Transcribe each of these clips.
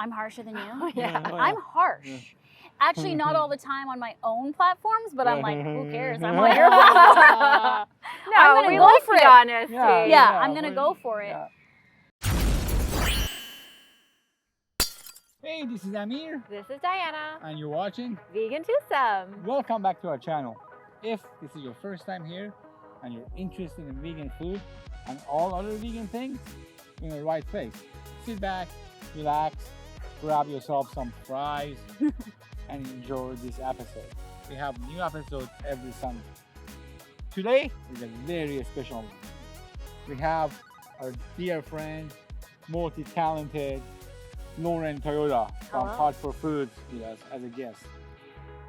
I'm harsher than you? Yeah. I'm harsh. Yeah. Actually, not all the time on my own platforms, but I'm like, who cares? I'm on your platform. No, I'm gonna we go like for the it. honesty. Yeah, I'm gonna go for it. Yeah. Hey, this is Amir, This is Diana. and you're watching. VEGANTWOSOME. Welcome back to our channel. If this is your first time here and you're interested in vegan food and all other vegan things, you're in the right place. Sit back, relax, grab yourself some fries, and enjoy this episode. We have new episodes every Sunday. Today is a very special one. We have our dear friend, multi-talented Lauren Toyota from Hello. Hot for Foods with us as a guest.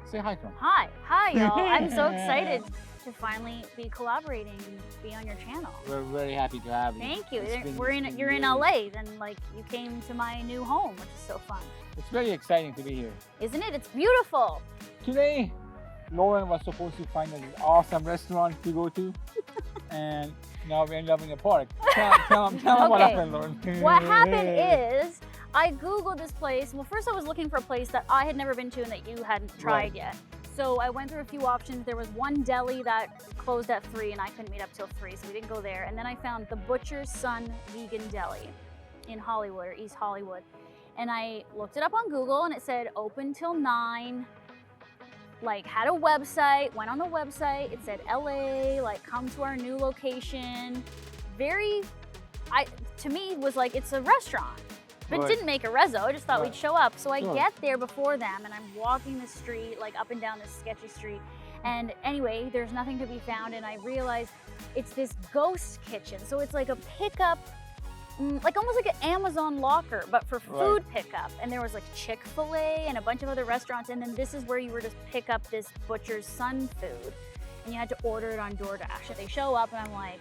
Say hi to him. Hi, y'all. I'm so excited to finally be collaborating and be on your channel. We're very happy to have you. Thank you. It's been- You're it's in been LA, then like you came to my new home, which is so fun, It's very exciting to be here. isn't it? It's beautiful. Today, Lauren was supposed to find an awesome restaurant to go to, and now we end up in a park. Tell them what Okay. happened, Lauren. What happened is I Googled this place. Well, first I was looking for a place that I had never been to and that you hadn't tried Right. yet. So I went through a few options. There was one deli that closed at 3 and I couldn't meet up till 3, so we didn't go there. And then I found the Butcher's Son Vegan Deli in Hollywood or East Hollywood. And I looked it up on Google and it said open till 9. Like had a website, went on the website, it said LA, like come to our new location. To me was like it's a restaurant. But Right. it didn't make a reso, I just thought Right. we'd show up. So I Sure. get there before them and I'm walking the street, like up and down this sketchy street. And anyway, there's nothing to be found and I realized it's this ghost kitchen. So it's like a pickup, like almost like an Amazon locker, but for food pickup. And there was like Chick-fil-A and a bunch of other restaurants. And then this is where you were to pick up this Butcher's Son food. And you had to order it on DoorDash. And they show up and I'm like,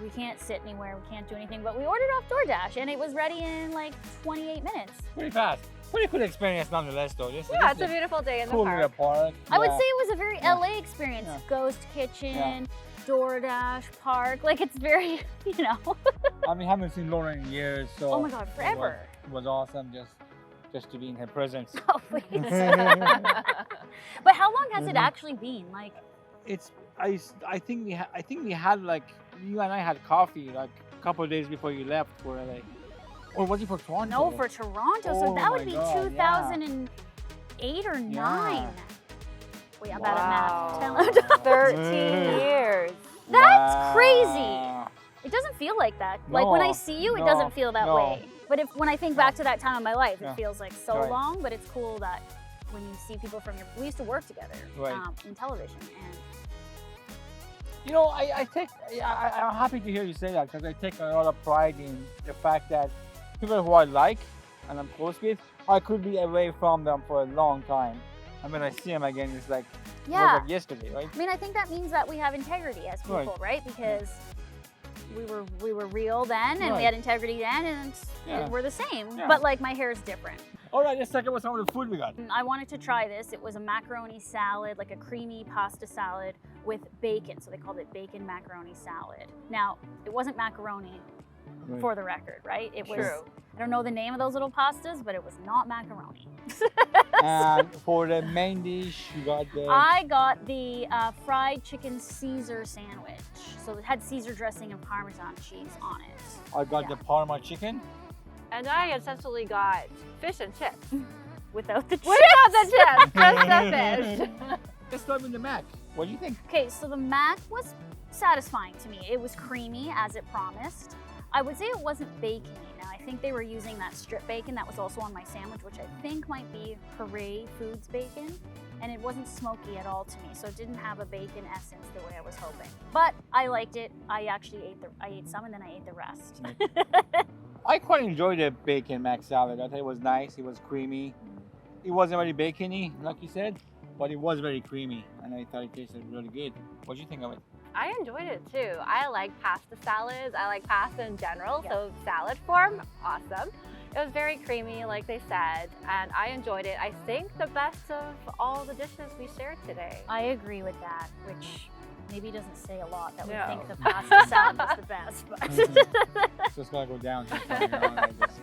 we can't sit anywhere, we can't do anything, but we ordered off DoorDash and it was ready in like 28 minutes. Pretty fast. Pretty cool experience nonetheless, though. Yeah, it's a beautiful day in the cool park. little park. I would Yeah. say it was a very Yeah. LA experience. Yeah. Ghost kitchen, DoorDash, park, like it's very, you know. I mean, haven't seen Lauren in years, so. Oh my God, forever. It was awesome just to be in her presence. Oh, please. But how long has it actually been? Like, It's I think we had like you and I had coffee like a couple of days before you left for LA, or was it for Toronto? no, for Toronto, so Oh that would my be God, 2008 or 9. Yeah. Wait, I'm bad at math. Wow. Tell- 13 years. That's crazy. Wow. It doesn't feel like that. Like when I No, see you, it no, doesn't feel that no. way. But when I think back to that time in my life, Yeah. it feels like so Right. long. But it's cool that when you see people from we used to work together Right. in television, and You know, I'm happy to hear you say that because I take a lot of pride in the fact that people who I like and I'm close with, I could be away from them for a long time. And when I see them again, it's like, it was yeah. like yesterday, right? I mean, I think that means that we have integrity as people, right? Because we were real then, and we Right. had integrity then, and Yeah. we're the same. Yeah. But like my hair is different. All right, let's talk about some of the food we got. I wanted to try this. It was a macaroni salad, like a creamy pasta salad with bacon. So they called it bacon macaroni salad. Now, it wasn't macaroni Right. for the record, right? It was, True. I don't know the name of those little pastas, but it was not macaroni. And for the main dish, you got the... I got the fried chicken Caesar sandwich. So it had Caesar dressing and Parmesan cheese on it. I got yeah. the Parma chicken. And I essentially got fish and chips. Without the chips. Without the chips, just the fish. Let's start with the mac. What do you think? Okay, so the mac was satisfying to me. It was creamy as it promised. I would say it wasn't bacony. Now, I think they were using that strip bacon that was also on my sandwich, which I think might be Hooray Foods bacon. And it wasn't smoky at all to me, so it didn't have a bacon essence the way I was hoping. But I liked it. I actually ate some and then I ate the rest. I quite enjoyed the bacon mac salad. I thought it was nice. It was creamy. It wasn't very bacony, like you said, but it was very creamy, and I thought it tasted really good. What do you think of it? I enjoyed it too. I like pasta salads. I like pasta in general, Yeah. so salad form, awesome. It was very creamy, like they said, and I enjoyed it. I think the best of all the dishes we shared today. I agree with that, which maybe doesn't say a lot that we No. think the pasta salad was the best. But It's just gonna go down. Just from here on, I guess.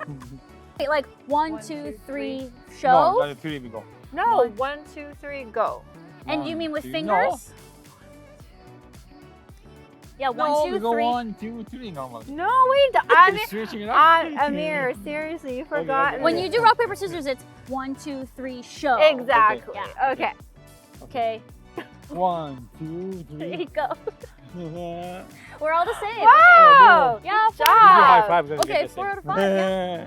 Wait, like one, One, two, two, three, No, show? not a 3 we go. No, One. 1, 2, 3, go. And you One, mean with two- fingers? Yeah, No, one, two, we go three. 1, 2, 3 normal. No, wait, Amir, You're switching it up? Amir, seriously, you forgot. When you do rock, paper, scissors, it's 1, 2, 3, show. Exactly. Yeah. Okay. Okay, 1, 2, there 3. you go. Yeah. We're all the same. Wow. Okay. Yeah, Good fine. high job. fives. Okay, 4 out of 5. Yeah.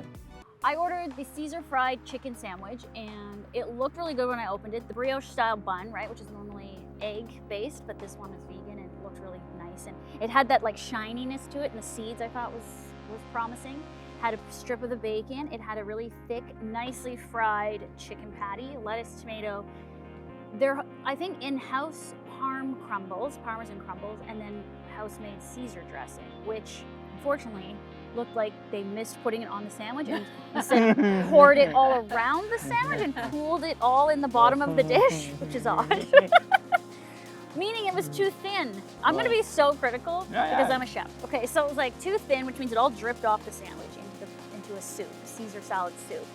I ordered the Caesar fried chicken sandwich and it looked really good when I opened it. The brioche style bun, right, which is normally egg based, but this one is vegan and it looked really nice. And it had that like shininess to it, and the seeds I thought was promising. Had a strip of the bacon. It had a really thick, nicely fried chicken patty, lettuce, tomato. They're, I think, in-house parmesan crumbles, and then house-made Caesar dressing, which unfortunately looked like they missed putting it on the sandwich and instead poured it all around the sandwich and pooled it all in the bottom of the dish, which is odd. Meaning it was too thin. I'm gonna be so critical because I'm a chef. Okay, so it was like too thin, which means it all dripped off the sandwich into a soup, a Caesar salad soup.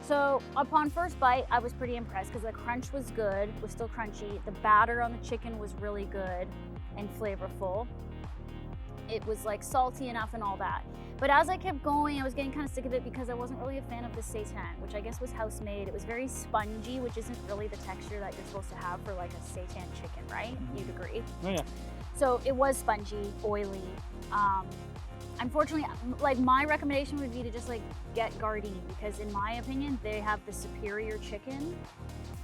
So upon first bite, I was pretty impressed because the crunch was good, was still crunchy. The batter on the chicken was really good and flavorful. It was like salty enough and all that. But as I kept going, I was getting kind of sick of it because I wasn't really a fan of the seitan, which I guess was house made. It was very spongy, which isn't really the texture that you're supposed to have for like a seitan chicken, right? You'd agree. Oh, yeah. So it was spongy, oily. Unfortunately, like my recommendation would be to just like get Gardein because in my opinion, they have the superior chicken.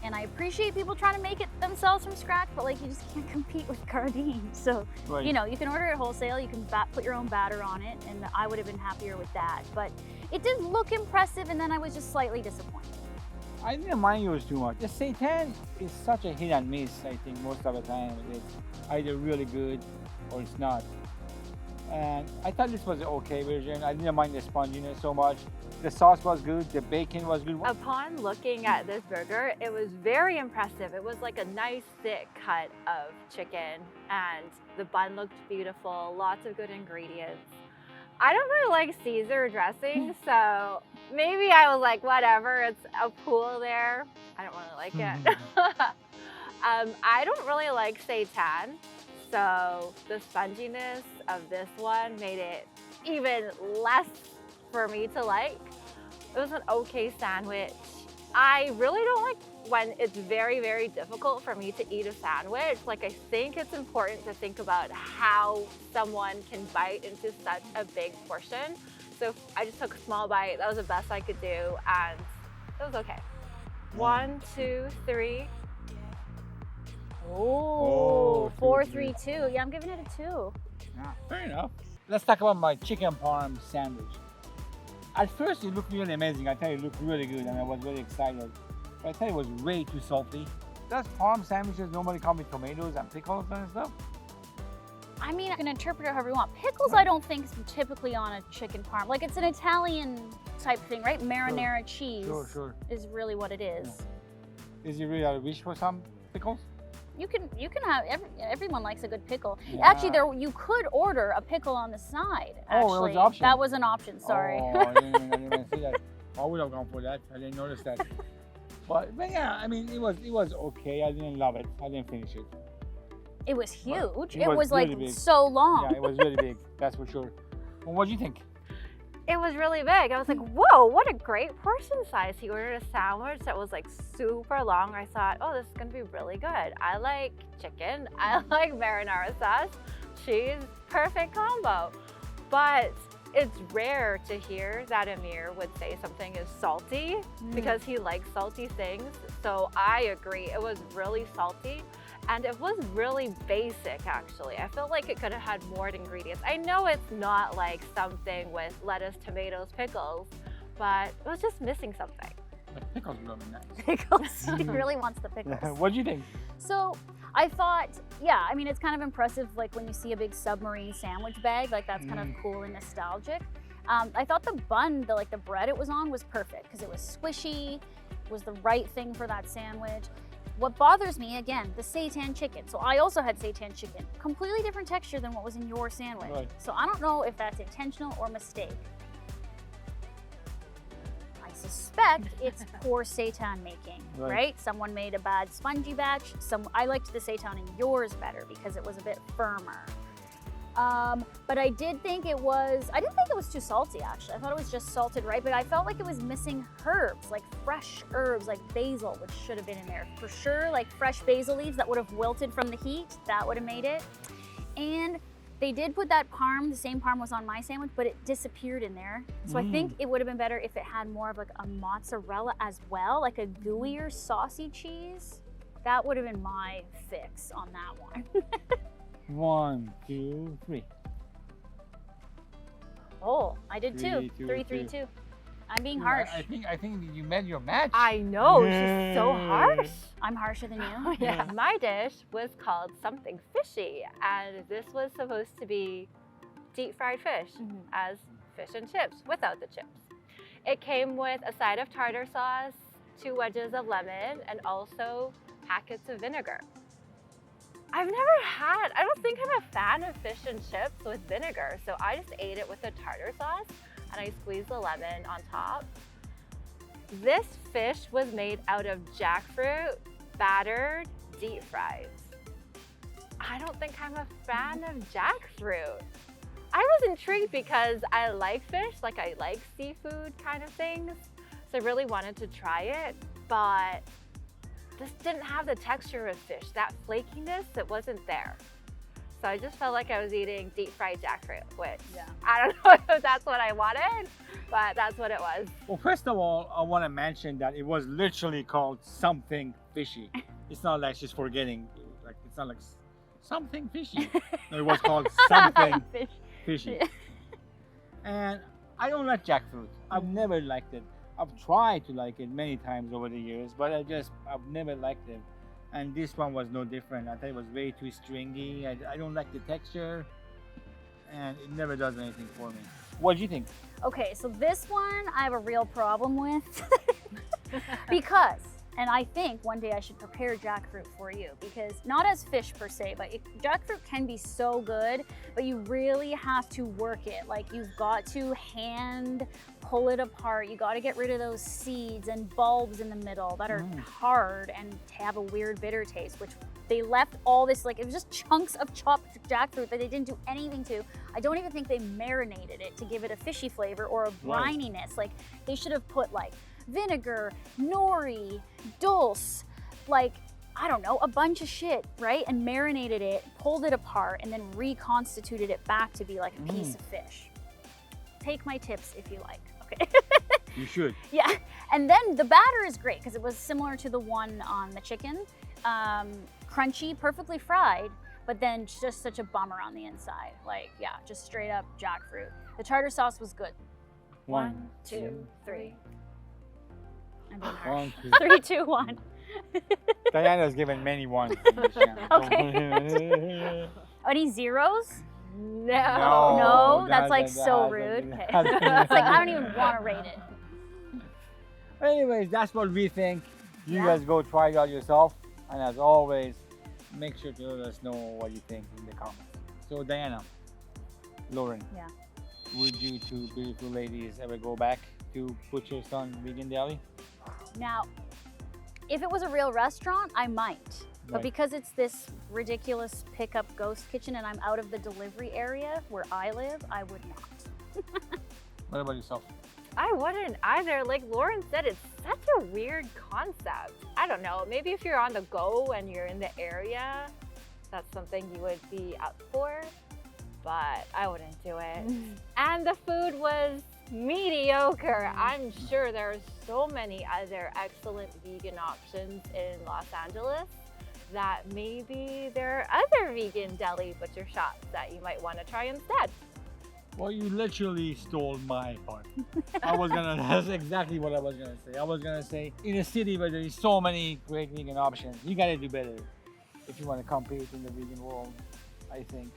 And I appreciate people trying to make it themselves from scratch, but like you just can't compete with Gardein. So, Right. you know, you can order it wholesale, you can put your own batter on it, and I would have been happier with that. But it did look impressive, and then I was just slightly disappointed. I didn't mind yours too much. The seitan is such a hit and miss, I think, most of the time. It's either really good or it's not. And I thought this was an okay version. I didn't mind the sponginess so much. The sauce was good, the bacon was good. Upon looking at this burger, it was very impressive. It was like a nice thick cut of chicken and the bun looked beautiful, lots of good ingredients. I don't really like Caesar dressing, so maybe I was like, whatever, it's a pool there. I don't really like it. I don't really like seitan, so the sponginess of this one made it even less for me to like. It was an okay sandwich. I really don't like when it's very, very difficult for me to eat a sandwich. Like I think it's important to think about how someone can bite into such a big portion. So I just took a small bite. That was the best I could do and it was okay. 1, 2, 3. Oh, 4, 2, 3, 2. Yeah, I'm giving it a 2. Yeah, fair enough. Let's talk about my chicken parm sandwich. At first, it looked really amazing. I tell you, it looked really good, and I was very excited. But I tell you, it was way too salty. Does parm sandwiches normally come with tomatoes and pickles and stuff? I mean, you can interpret it however you want. Pickles, I don't think is typically on a chicken parm. Like it's an Italian type thing, right? Marinara cheese Sure. is really what it is. Yeah. Is it really a wish for some pickles? You can have everyone likes a good pickle. Yeah. Actually, you could order a pickle on the side. Oh, it was Actually, an option. that was an option. Sorry. Oh, I didn't even see that. I would have gone for that. I didn't notice that. But yeah, I mean, it was okay. I didn't love it. I didn't finish it. It was huge. It It was was like really big. so long. Yeah, it was really big. That's for sure. Well, what do you think? It was really big. I was like, whoa, what a great portion size. He ordered a sandwich that was like super long. I thought, oh, this is gonna be really good. I like chicken. I like marinara sauce, cheese, perfect combo. But it's rare to hear that Amir would say something is salty because he likes salty things. So I agree, it was really salty. And it was really basic, actually. I feel like it could have had more ingredients. I know it's not like something with lettuce, tomatoes, pickles, but it was just missing something. The pickles were really nice. Pickles. He really wants the pickles. What do you think? So I thought, yeah, I mean, it's kind of impressive, like when you see a big submarine sandwich bag, like that's kind of cool and nostalgic. I thought the bun, the bread it was on was perfect because it was squishy, was the right thing for that sandwich. What bothers me, again, the seitan chicken. So I also had seitan chicken, completely different texture than what was in your sandwich. Right. So I don't know if that's intentional or mistake. expect, it's poor seitan making, Right. right? Someone made a bad spongy batch. I liked the seitan in yours better because it was a bit firmer. But I didn't think it was too salty actually. I thought it was just salted right, but I felt like it was missing herbs, like fresh herbs, like basil, which should have been in there. For sure, like fresh basil leaves that would have wilted from the heat, that would have made it. And they did put that parm, the same parm was on my sandwich, but it disappeared in there. So I think it would have been better if it had more of like a mozzarella as well, like a gooier saucy cheese. That would have been my fix on that one. 1, 2, 3. Oh, I did too. 3, 2, 3, 3, 2. I'm being harsh. I think you met your match. I know, she's so harsh. I'm harsher than you. Yeah. My dish was called Something Fishy, and this was supposed to be deep fried fish as fish and chips without the chips. It came with a side of tartar sauce, 2 wedges of lemon, and also packets of vinegar. I don't think I'm a fan of fish and chips with vinegar, so I just ate it with the tartar sauce and I squeezed the lemon on top. This fish was made out of jackfruit, battered, deep fried. I don't think I'm a fan of jackfruit. I was intrigued because I like fish, like I like seafood kind of things, so I really wanted to try it, but this didn't have the texture of fish. That flakiness, it wasn't there. So I just felt like I was eating deep fried jackfruit, which I don't know if that's what I wanted, but that's what it was. Well, first of all, I want to mention that it was literally called Something Fishy. It's not like she's forgetting, like it's not like Something Fishy. No, it was called Something Fishy. And I don't like jackfruit. I've never liked it. I've tried to like it many times over the years, but I've never liked it. And this one was no different. I thought it was way too stringy. I don't like the texture, and it never does anything for me. What do you think? Okay, so this one I have a real problem with because, and I think one day I should prepare jackfruit for you because not as fish per se, but jackfruit can be so good, but you really have to work it. Like you've got to hand pull it apart. You got to get rid of those seeds and bulbs in the middle that are hard and have a weird bitter taste, which they left all this, like it was just chunks of chopped jackfruit that they didn't do anything to. I don't even think they marinated it to give it a fishy flavor or a brininess. Like they should have put like vinegar, nori, dulse, like, I don't know, a bunch of shit, right? And marinated it, pulled it apart, and then reconstituted it back to be like a piece of fish. Take my tips if you like, okay? You should. Yeah, and then the batter is great because it was similar to the one on the chicken. Crunchy, perfectly fried, but then just such a bummer on the inside. Like, yeah, just straight up jackfruit. The tartar sauce was good. 1, 2, 3. I'm being harsh. 3, 2, 1. Diana's given many ones. Okay. Any zeros? No. No, that's like so rude. Okay. It's like I don't even want to rate it. Anyways, that's what we think. You guys go try it out yourself. And as always, make sure to let us know what you think in the comments. So Diana, Lauren, would you two beautiful ladies ever go back to Butcher's Son Vegan Deli? Now, if it was a real restaurant, I might. But because it's this ridiculous pickup ghost kitchen and I'm out of the delivery area where I live, I would not. What about yourself? I wouldn't either. Like Lauren said, it's such a weird concept. I don't know, maybe if you're on the go and you're in the area, that's something you would be up for, but I wouldn't do it. And the food was mediocre. I'm sure there are so many other excellent vegan options in Los Angeles that maybe there are other vegan deli butcher shops that you might want to try instead. Well, you literally stole my part. That's exactly what I was gonna say. I was gonna say, in a city where there's so many great vegan options, you gotta do better if you want to compete in the vegan world, I think.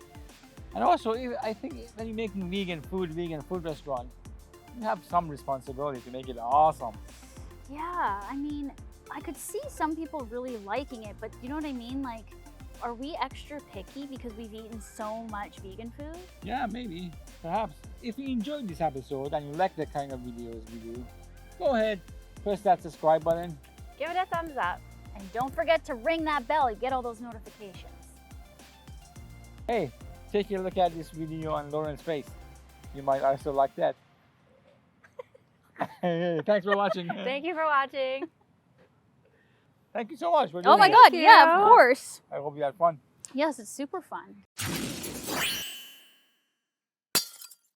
And also, I think when you're making vegan food restaurant, you have some responsibility to make it awesome. Yeah, I mean, I could see some people really liking it, but you know what I mean? Like, are we extra picky because we've eaten so much vegan food? Yeah, maybe, perhaps. If you enjoyed this episode and you like the kind of videos we do, go ahead, Press that subscribe button. Give it a thumbs up. And don't forget to ring that bell. You get all those notifications. Hey, take a look at this video on Lauren's face. You might also like that. Thanks for watching. Thank you for watching. Thank you so much for doing Oh my this. God, Thank yeah, you. of course. I hope you had fun. Yes, it's super fun.